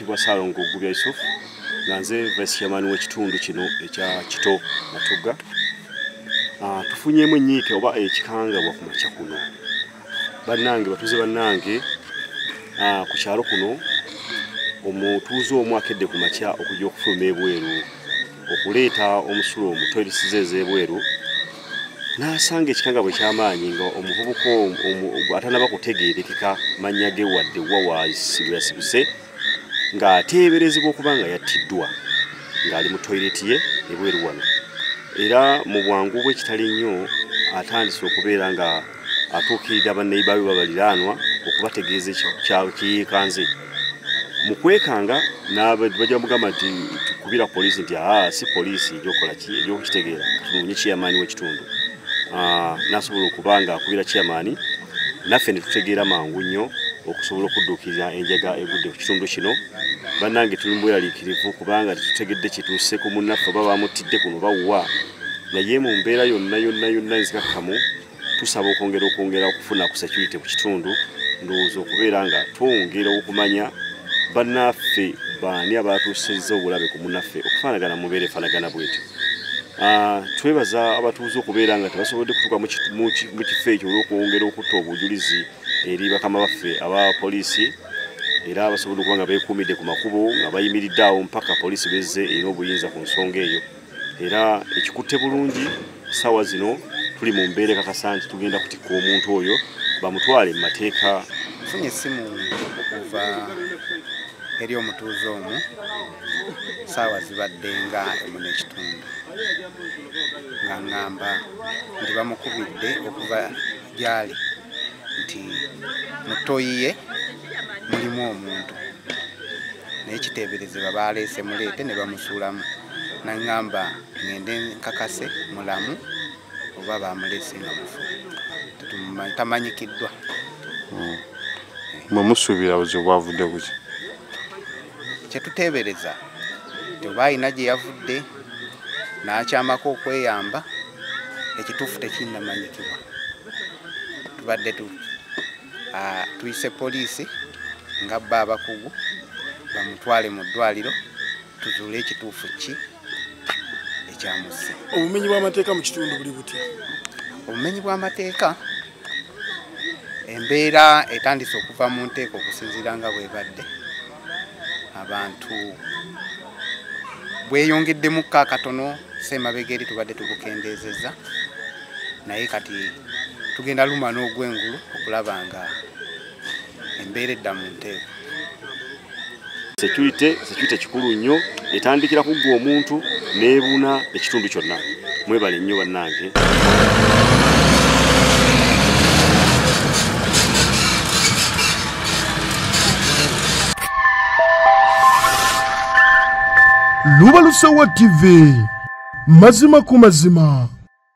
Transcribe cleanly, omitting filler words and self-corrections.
Tibwa Salongo Gubya Yusuf nanze vice chairman w'ekitundu kino ekya Kito Matuga. Tufunyemu nyiike oba ekikangabwa ku makya kuno. Bannange batuze bannange ku kyalo kuno omutuuze omu akedde ku makya okujja okufuluma ebweru okuleeta omusulo omutoyirisize ez'ebweru n'asanga ekikangabwa eky'amaanyi nga omuvubuka atanaba kutegeerekeka mannya ge wadde wa yasibuse ng'ateeberezebwa okuba nga yattiddwa ng'ali mu toyireti ye ebweru wano. Era mu bwangu bwe kitali nnyo atandise okubeera nga atuukirira banneiba be babaliraanwa okubategeeza ekyalo kyeyeekanze. Mu kwekanga bajja bamugamba nti tukubira poliisi nti si poliisi egyokola ki egyokukitegeera tunoonye chairman w'ekitundu. N'asobola okuba nga akubira chairman naffe ne tutegeera mangu nnyo okusobola okudduukirira enjaga egudde ku kitundu kino. Bannange tuli mu bweraliikirivu kubanga tetutegedde kituuse ku munnaffe oba bamuttidde kuno bawuwa, naye mu mbeera yonna enzikakkamu tusaba okwongera okufuna ku security ku kitundu, ndowooza okubeera nga twongera okumanya bannaffe baani abatuusizza obulabe ku munnaffe okufaanagana mu mbeera efaanagana bwetyo. Twebaza abatuuze okubeera nga tebasobodde kutuuka mu kifo ekyo olw'okwongera okutta obujulizi eri bakama baffe aba poliisi, era basobodde okuba nga beekuumidde ku makubo nga bayimiridde awo mpaka poliisi bezze erina obuyinza ku nsonga eyo. Era ekikutte bulungi ssaawa zino tuli mu mbeera ekakasa nti tugenda kutikka omuntu oyo bamutwale mu mateeka. Nfunye essimu okuva eri omutuuze omu ssaawa zibadde nga emu n'ekitundu nga ŋŋamba nti bamukubidde okuva gy'ali nti mu ttooyi ye mulimu omuntu naye kiteeberezebwa baleese muleete ne bamusuulamu. Naŋŋamba ŋŋende nkakase mulamu oba bamuleese nga mufu tamanyikiddwa. Mwemusuubira buzibu bwavudde kuki? Kyetuteebereza nti oba alina gye yavudde n'akyamako okweyamba, ekituufu tekinnamanyikibwa. Tubadde tuyise poliisi nga bba abakugu bamutwale mu ddwaliro tuzuule ekituufu ki ekyamusse. Obumenyi bw'amateeka mu kitundu buli butya? Obumenyi bw'amateeka embeera etandise okuva mu nteeko okusinziira nga bwebadde. Abantu bweyongeddemu akatono Ssemabega eri tubadde tubukendeezezza, naye kati tugenda luma n'ogwengulu okulaba nga embeera edda mu nteeko. Security kikulu nnyo etandikira kuggwa omuntu n'ebuna ekitundu kyonna. Mwebale nnyo bannange. Lubalusewa TV, mazima ku mazima.